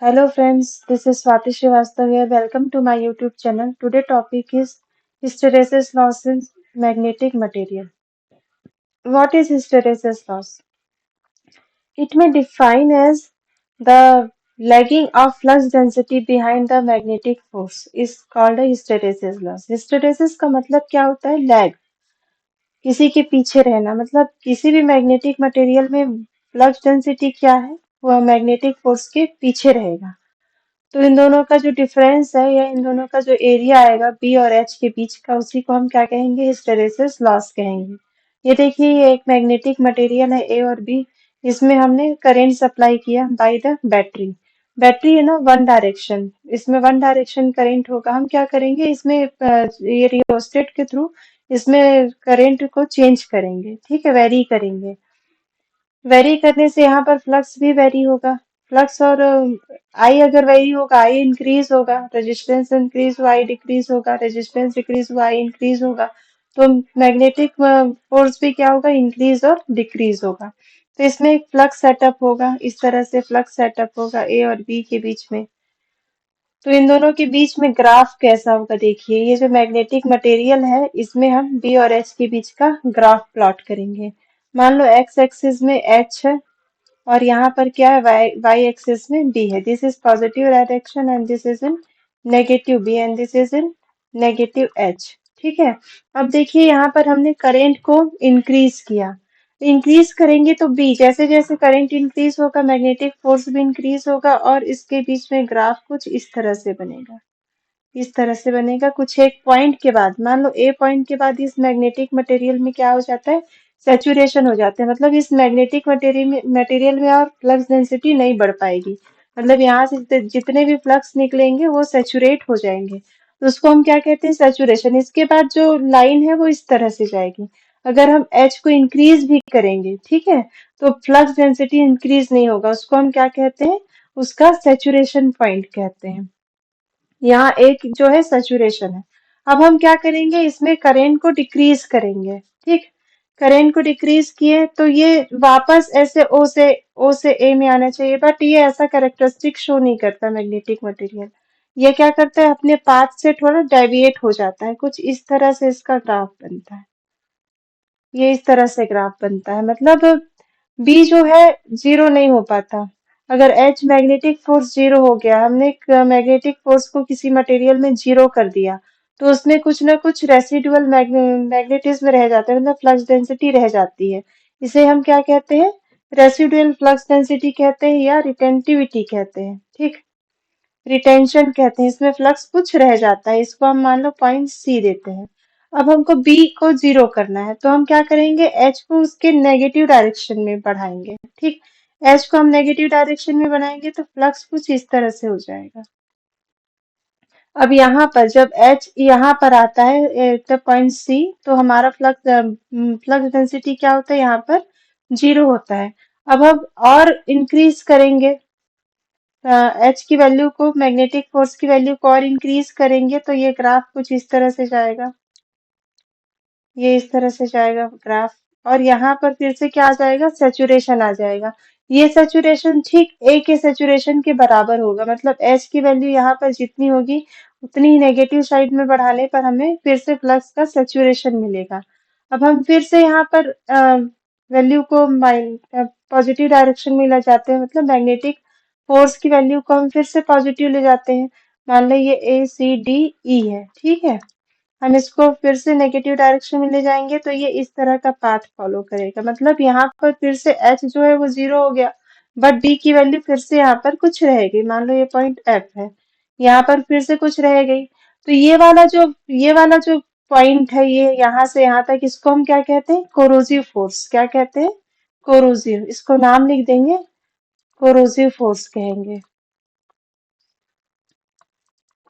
Hello friends, this is Swati Srivastava here. Welcome to my YouTube channel. Today topic is hysteresis loss in magnetic material. What is hysteresis loss? It may define as the lagging of flux density behind the magnetic force is called a hysteresis loss. Hysteresis का मतलब क्या होता है? Lag, किसी के पीछे रहना, मतलब किसी भी मैग्नेटिक मटेरियल में फ्लक्स डेंसिटी क्या है? वह मैग्नेटिक फोर्स के पीछे रहेगा। तो इन दोनों का जो डिफरेंस है या इन दोनों का जो एरिया आएगा बी और एच के बीच का, उसी को हम क्या कहेंगे? हिस्टेरेसिस लॉस कहेंगे। ये देखिए, ये एक मैग्नेटिक मटेरियल है ए और बी। इसमें हमने करंट सप्लाई किया बाय द बैटरी। बैटरी है ना, वन डायरेक्शन, इसमें वन डायरेक्शन करंट होगा। हम क्या करेंगे इसमें ये रियोस्टेट के थ्रू इसमें करंट को चेंज करेंगे, ठीक है, वेरी करेंगे। वेरी करने से यहाँ पर फ्लक्स भी वेरी होगा। फ्लक्स और आई अगर वेरी होगा, आई इंक्रीज होगा, रेजिस्टेंस इंक्रीज हुआ आई डिक्रीज होगा, रेजिस्टेंस डिक्रीज हुआ आई इंक्रीज होगा। तो मैग्नेटिक फोर्स भी क्या होगा? इंक्रीज और डिक्रीज होगा। तो इसमें एक फ्लक्स सेटअप होगा, इस तरह से फ्लक्स सेटअप होगा ए और बी के बीच में। तो इन दोनों के बीच में ग्राफ कैसा होगा? देखिए, ये जो मैग्नेटिक मटेरियल है इसमें हम बी और एच के बीच का ग्राफ प्लॉट करेंगे। मान लो एक्स एक्सिस में एच है और यहाँ पर क्या है? वाई एक्सिस में बी है। This is positive direction and this is in negative B and this is in negative H. ठीक है। अब देखिए, यहाँ पर हमने करंट को इंक्रीज किया। इंक्रीज करेंगे तो बी, जैसे जैसे करंट इंक्रीज होगा मैग्नेटिक फोर्स भी इंक्रीज होगा और इसके बीच में ग्राफ कुछ इस तरह से बनेगा। इस तरह से बनेगा कुछ एक पॉइंट के बाद। मान लो ए पॉइंट के बाद इस मैग्नेटिक मटेरियल में क्या हो जाता है? सैचुरेशन हो जाता है। मतलब इस मैग्नेटिक मटेरियल में और फ्लक्स डेंसिटी नहीं बढ़ पाएगी। मतलब यहाँ से जितने भी फ्लक्स निकलेंगे वो सैचुरेट हो जाएंगे। तो उसको हम क्या कहते हैं? सैचुरेशन। इसके बाद जो लाइन है वो इस तरह से जाएगी। अगर हम एच को इंक्रीज भी करेंगे, ठीक है, तो फ्लक्स डेंसिटी इंक्रीज नहीं होगा। उसको हम क्या कहते हैं? उसका सैचुरेशन पॉइंट कहते हैं। यहाँ एक जो है सैचुरेशन है। अब हम क्या करेंगे? इसमें करंट को डिक्रीज करेंगे, ठीक। करंट को डिक्रीज किए तो ये वापस ऐसे ओ से ए में आना चाहिए, बट ये ऐसा कैरेक्टरिस्टिक शो नहीं करता मैग्नेटिक मटेरियल। ये क्या करता है? अपने पाथ से थोड़ा डेविएट हो जाता है। कुछ इस तरह से इसका ग्राफ बनता है। ये इस तरह से ग्राफ बनता है। मतलब बी जो है जीरो नहीं हो पाता। अगर एच मैग्नेटिक फोर्स जीरो हो गया, हमने मैग्नेटिक फोर्स को किसी मटेरियल में जीरो कर दिया, तो उसमें कुछ ना कुछ रेसिडुअल मैग्नेटिज्म रह जाता है, मतलब फ्लक्स डेंसिटी रह जाती है। इसे हम क्या कहते हैं? रेसिडुअल फ्लक्स डेंसिटी कहते हैं या रिटेंटिविटी कहते हैं, ठीक। रिटेंशन कहते हैं। इसमें फ्लक्स कुछ रह जाता है। इसको हम मान लो पॉइंट सी देते हैं। अब हमको बी को जीरो करना है, तो हम क्या करेंगे? एच को उसके नेगेटिव डायरेक्शन में बढ़ाएंगे, ठीक। एच को हम नेगेटिव डायरेक्शन में बनाएंगे तो फ्लक्स कुछ इस तरह से हो जाएगा। अब यहाँ पर जब एच यहाँ पर आता है एट द पॉइंट सी, तो हमारा फ्लक्स डेंसिटी क्या होता है? यहाँ पर जीरो होता है। अब हम और इंक्रीज करेंगे एच की वैल्यू को, मैग्नेटिक फोर्स की वैल्यू को और इंक्रीज करेंगे तो ये ग्राफ कुछ इस तरह से जाएगा। ये इस तरह से जाएगा ग्राफ। और यहाँ पर फिर से क्या आ जाएगा? सैचुरेशन आ जाएगा। ये सैचुरेशन ठीक ए के सैचुरेशन के बराबर होगा। मतलब एच की वैल्यू यहाँ पर जितनी होगी उतनी ही नेगेटिव साइड में बढ़ाने पर हमें फिर से फ्लक्स का सैचुरेशन मिलेगा। अब हम फिर से यहाँ पर वैल्यू को पॉजिटिव डायरेक्शन में ले जाते हैं। मतलब मैग्नेटिक फोर्स की वैल्यू को हम फिर से पॉजिटिव ले जाते हैं। मान लो ये ए सी डी ई है, ठीक है। हम इसको फिर से नेगेटिव डायरेक्शन में ले जाएंगे तो ये इस तरह का पाथ फॉलो करेगा। मतलब यहाँ पर फिर से एच जो है वो जीरो हो गया, बट डी की वैल्यू फिर से यहाँ पर कुछ रहेगी। मान लो ये पॉइंट एफ है, यहाँ पर फिर से कुछ रह गई। तो ये वाला जो पॉइंट है, ये यहाँ से यहाँ तक, इसको हम क्या कहते हैं? Corrosive force. क्या कहते हैं? कोरोजिव। इसको नाम लिख देंगे, कोरोजिव फोर्स कहेंगे।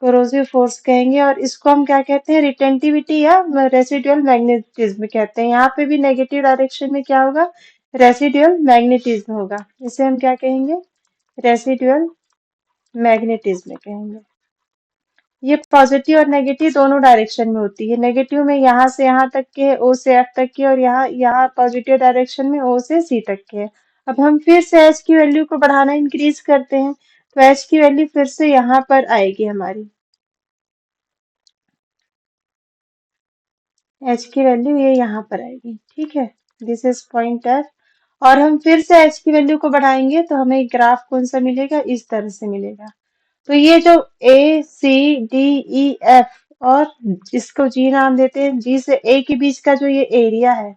कोरोसिव फोर्स कहेंगे। और इसको हम क्या कहते हैं? रिटेंटिविटी या रेसिडुअल मैग्नेटिज्म कहते हैं। यहाँ पे भी नेगेटिव डायरेक्शन में क्या होगा? रेसिडुअल मैग्नेटिज्म होगा। इसे हम क्या कहेंगे? रेसिडुअल मैग्नेटिज्म कहेंगे। ये पॉजिटिव और नेगेटिव दोनों डायरेक्शन में होती है। नेगेटिव में यहाँ से यहाँ तक के, ओ से एफ तक के, और यहाँ यहाँ पॉजिटिव डायरेक्शन में ओ से सी तक के है। अब हम फिर से एच की वैल्यू को बढ़ाना इंक्रीज करते हैं। तो एच की वैल्यू फिर से यहाँ पर आएगी हमारी। एच की वैल्यू ये यहाँ पर आएगी, ठीक है। This is point F. और हम फिर से एच की वैल्यू को बढ़ाएंगे तो हमें ग्राफ कौन सा मिलेगा, इस तरह से मिलेगा। तो ये जो ए सी डी ई एफ और इसको जी नाम देते हैं, जी से ए के बीच का जो ये एरिया है,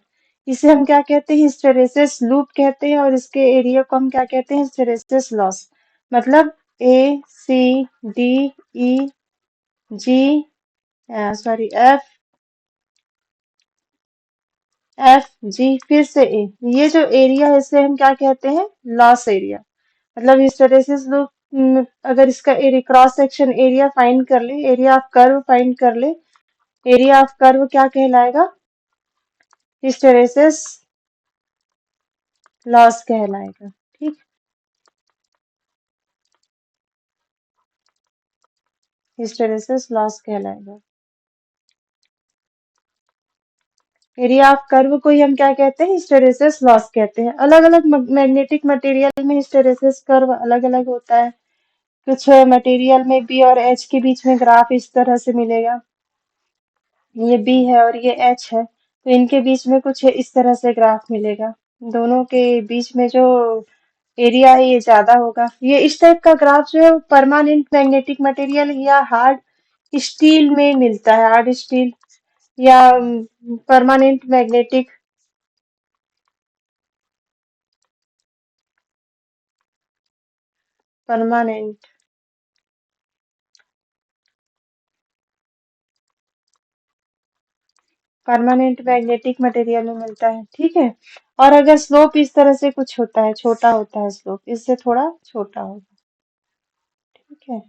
इसे हम क्या कहते हैं, हिस्टेरेसिस लूप कहते हैं। और इसके एरिया को हम क्या कहते हैं, हिस्टेरेसिस लॉस। मतलब ए सी डी ई जी, सॉरी एफ, एफ जी फिर से ए, ये जो एरिया है इसे हम क्या कहते हैं, लॉस एरिया। मतलब हिस्टेरेसिस लूप, अगर इसका area cross section area find कर ले, एरिया ऑफ कर्व फाइंड कर ले, एरिया ऑफ कर्व क्या कहलाएगा, हिस्टेरेसिस लॉस कहलाएगा, ठीक। हिस्टेरेसिस लॉस कहलाएगा। एरिया ऑफ कर्व को ही हम क्या कहते हैं, हिस्टेरेसिस लॉस कहते हैं। अलग अलग मैग्नेटिक मटेरियल में हिस्टेरेसिस कर्व अलग अलग होता है। कुछ मटेरियल में बी और एच के बीच में ग्राफ इस तरह से मिलेगा, ये बी है और ये एच है, तो इनके बीच में कुछ इस तरह से ग्राफ मिलेगा। दोनों के बीच में जो एरिया है ये ज्यादा होगा। ये इस टाइप का ग्राफ जो है वो परमानेंट मैग्नेटिक मटेरियल या हार्ड स्टील में मिलता है, हार्ड स्टील या permanent magnetic, permanent permanent magnetic material में मिलता है, ठीक है। और अगर स्लोप इस तरह से कुछ होता है, छोटा होता है स्लोप, इससे थोड़ा छोटा होगा, ठीक है।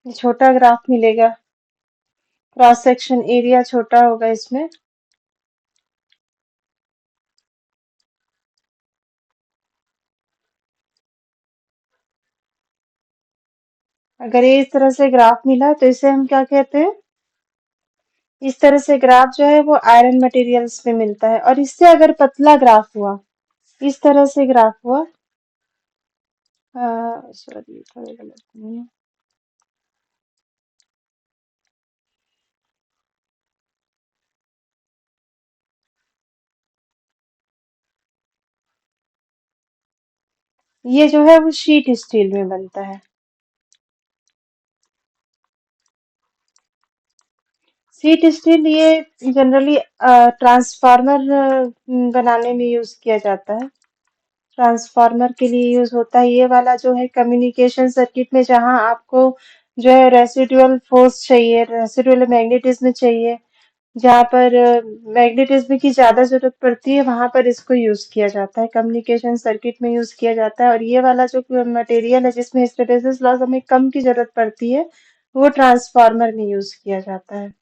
ये छोटा ग्राफ मिलेगा, क्रॉस सेक्शन एरिया छोटा होगा इसमें। अगर ये इस तरह से ग्राफ मिला तो इसे हम क्या कहते हैं, इस तरह से ग्राफ जो है वो आयरन मटेरियल्स में मिलता है। और इससे अगर पतला ग्राफ हुआ, इस तरह से ग्राफ हुआ, सॉरी थोड़ा गलत नहीं है, ये जो है वो शीट स्टील में बनता है। शीट स्टील ये जनरली ट्रांसफार्मर बनाने में यूज किया जाता है, ट्रांसफार्मर के लिए यूज होता है। ये वाला जो है कम्युनिकेशन सर्किट में, जहां आपको जो है रेसिडुअल फोर्स चाहिए, रेसिडुअल मैग्नेटिज्म चाहिए, जहाँ पर मैग्नेटिज्म की ज्यादा जरूरत पड़ती है, वहां पर इसको यूज किया जाता है, कम्युनिकेशन सर्किट में यूज किया जाता है। और ये वाला जो मटेरियल है जिसमें हिस्टैरिसीस लॉस हमें कम की जरूरत पड़ती है, वो ट्रांसफार्मर में यूज किया जाता है।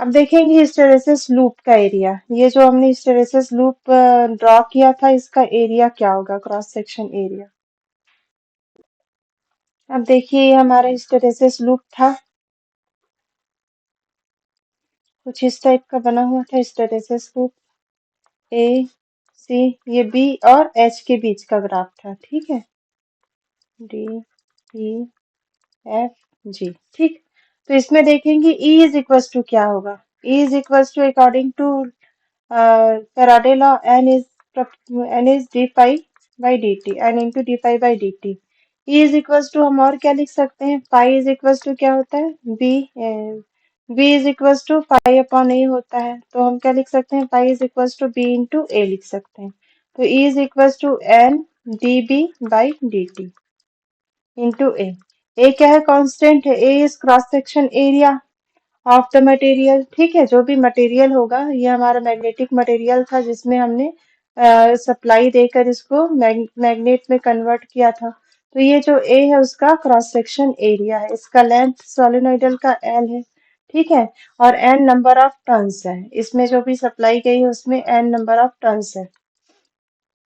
अब देखेंगे हिस्टैरिसीस लूप का एरिया। ये जो हमने हिस्टैरिसीस लूप ड्रॉ किया था, इसका एरिया क्या होगा, क्रॉस सेक्शन एरिया। अब देखिए ये हमारा हिस्टैरिसीस लूप था, कुछ इस टाइप का बना हुआ था हिस्टैरिसीस लूप। ए सी, ये बी और एच के बीच का ग्राफ था, ठीक है। डी ई एफ जी, ठीक। तो इसमें देखेंगे E इज इक्वल टू क्या होगा। E is equal to according to Faraday law, N is d pi by D t, N into d pi by D t. E is equal to हम और क्या लिख सकते हैं, पाई इज इक्वल टू क्या होता है, B, B is equal to pi upon A होता है, तो हम क्या लिख सकते हैं, pi is equal to B into A लिख सकते हैं। तो E is equal to N D B by D T into A. A क्या है, कांस्टेंट है, A is cross section area of the material, ठीक है। जो भी मटेरियल होगा, ये हमारा मैग्नेटिक मटेरियल था जिसमें हमने सप्लाई देकर इसको मैग्नेट में कन्वर्ट किया था। तो ये जो ए है उसका क्रॉस सेक्शन एरिया है, इसका लेंथ सोलेनोइडल का एल है, ठीक है। और एन नंबर ऑफ टर्न्स है, इसमें जो भी सप्लाई गई है उसमें एन नंबर ऑफ टर्न्स है।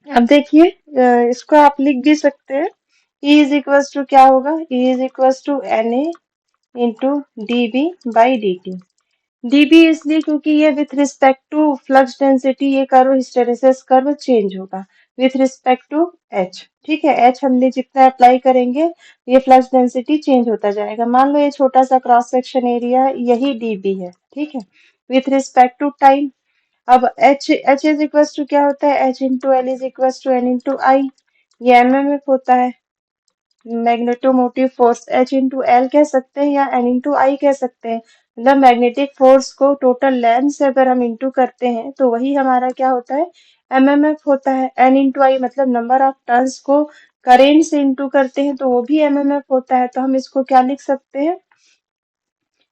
अब देखिए, इसको आप लिख भी सकते हैं। E इज इक्वल्स टू क्या होगा, E is equals to N A into D B by D T. D B इसलिए क्योंकि ये with respect to flux density ये कर्व हिस्टेरेसिस कर्व चेंज होगा विथ रिस्पेक्ट टू एच। ठीक है, एच हमने जितना अप्लाई करेंगे ये फ्लक्स डेंसिटी चेंज होता जाएगा। मान लो ये छोटा सा क्रॉस सेक्शन एरिया है, यही डीबी है। ठीक है, विथ रिस्पेक्ट टू टाइम। अब एच इज इक्वल टू क्या होता है, H into L is equal to N into I. ये एमएमएफ होता है, magnetomotive force. H into L कह सकते हैं या एन इंटू आई कह सकते हैं। मतलब मैग्नेटिक फोर्स को टोटल लेंथ से अगर हम इंटू करते हैं तो वही हमारा क्या होता है, एमएमएफ होता है। एन इंटू आई मतलब नंबर ऑफ टर्न्स को करेंट से इंटू करते हैं तो वो भी एमएमएफ होता है। तो हम इसको क्या लिख सकते हैं,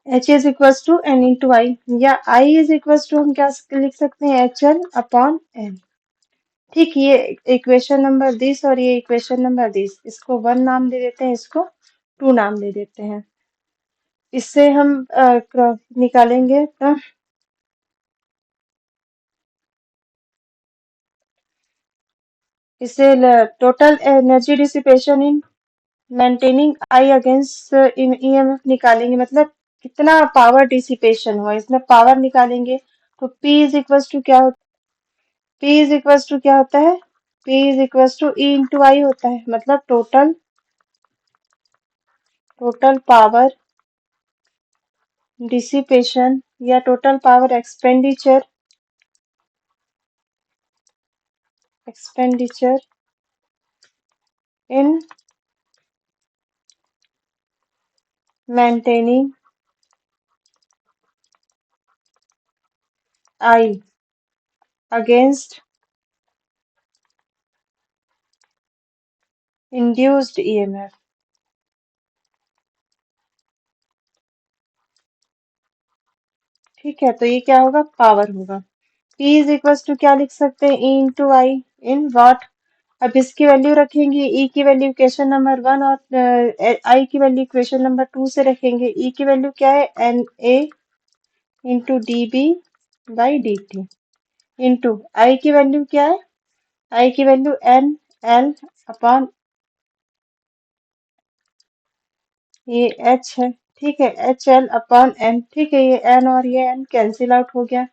H is equal to N into I, या आई इज इक्वल टू हम क्या लिख सकते हैं, एच एल अपॉन एन। ठीक, ये इक्वेशन नंबर दिस और ये इक्वेशन नंबर दिस, इसको वन नाम दे देते हैं, इसको टू नाम दे देते हैं। इससे हम निकालेंगे इससे total energy dissipation in maintaining I against EMF निकालेंगे, मतलब कितना पावर डिसिपेशन हुआ इसमें पावर निकालेंगे। तो P इज इक्वल टू क्या होता है, P इज इक्वल टू क्या होता है, P is equal to E into I होता है। मतलब टोटल टोटल पावर डिसिपेशन या total power expenditure in maintaining I against induced EMF. ठीक है, तो ये क्या होगा, पावर होगा। P इज इक्वल टू क्या लिख सकते हैं, E into I in watt. अब इसकी वैल्यू रखेंगे, E की वैल्यू इक्वेशन नंबर वन और I की वैल्यू इक्वेशन नंबर टू से रखेंगे। E की वैल्यू क्या है, N A into D B by D T, into I की वैल्यू क्या है, आई की वैल्यू एन एल अपॉन ये एच है। ठीक है, एच एल अपॉन एन। ठीक है, ये एन और ये एन कैंसिल आउट हो गया।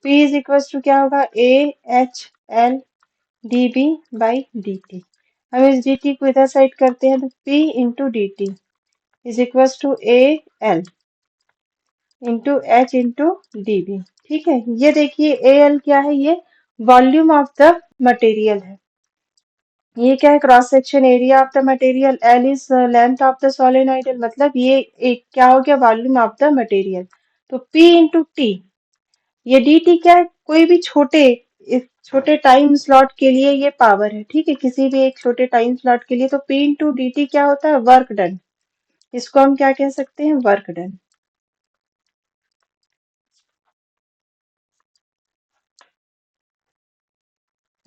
P इज इक्वल टू क्या होगा, A H L D B by D T. हम इस डी टी को इधर साइड करते हैं तो P into D T is equal to A L into H into D B. ठीक है, ये देखिए ए एल क्या है, ये वॉल्यूम ऑफ द मटेरियल है। ये क्या है, cross section area of the material. L is length of the solenoidal, मतलब ये एक क्या हो गया, वॉल्यूम ऑफ द मटेरियल। तो P इंटू टी, ये डी टी क्या है, कोई भी छोटे टाइम स्लॉट के लिए ये पावर है। ठीक है, किसी भी एक छोटे टाइम स्लॉट के लिए। तो P इंटू डी टी क्या होता है, वर्क डन। इसको हम क्या कह सकते हैं, वर्क डन।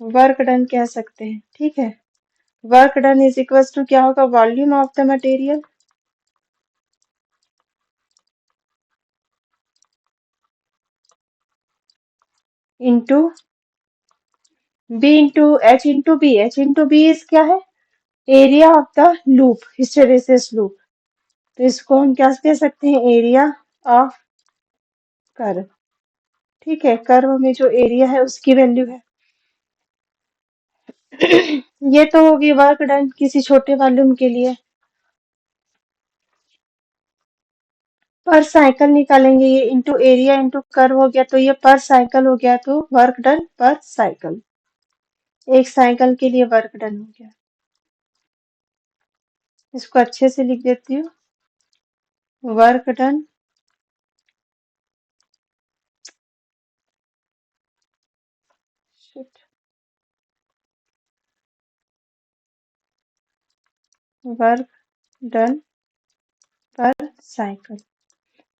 वर्क डन कह सकते हैं। ठीक है, work done is equal to क्या होगा, volume of the material into B into H into B. H into B is क्या है, area of the loop, hysteresis loop. तो इसको हम क्या कह सकते हैं, एरिया ऑफ कर्व। ठीक है, कर्व में जो एरिया है उसकी वैल्यू है। ये तो होगी वर्क डन किसी छोटे वॉल्यूम के लिए। पर साइकिल निकालेंगे, ये इंटू एरिया इंटू कर्व हो गया तो ये पर साइकिल हो गया, तो वर्क डन पर साइकिल, एक साइकिल के लिए वर्क डन हो गया। इसको अच्छे से लिख देती हूँ, work done work done per cycle.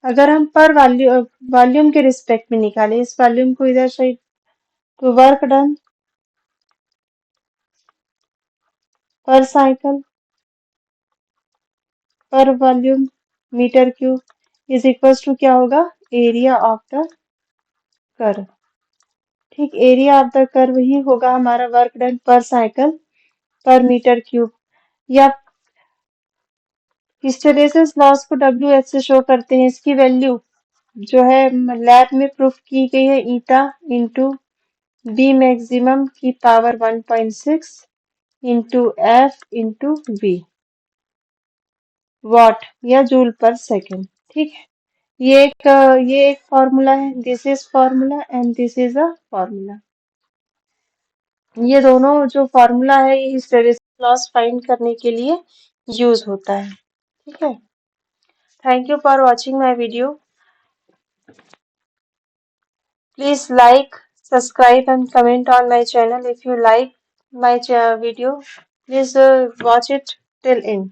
अगर हम पर वॉल्यूम के रिस्पेक्ट में निकालें, इस वॉल्यूम को इधर से, तो work done per cycle per volume meter cube is equals to क्या होगा, एरिया ऑफ द कर्व। ठीक, एरिया ऑफ द कर्व ही होगा हमारा work done per cycle per meter cube. या हिस्टेरेसिस लॉस को WH से शो करते हैं। इसकी वैल्यू जो है लैब में प्रूफ की गई है, ईटा इंटू बी मैक्सिमम की power 1.6 into F into V, watt या जूल पर सेकेंड। ठीक है, ये एक फॉर्मूला है, this is formula and this is a formula. ये दोनों जो फॉर्मूला है ये हिस्टेरेसिस लॉस फाइंड करने के लिए यूज होता है। ठीक है, thank you for watching my video. Please like, subscribe and comment on my channel. If you like my video, please watch it till end.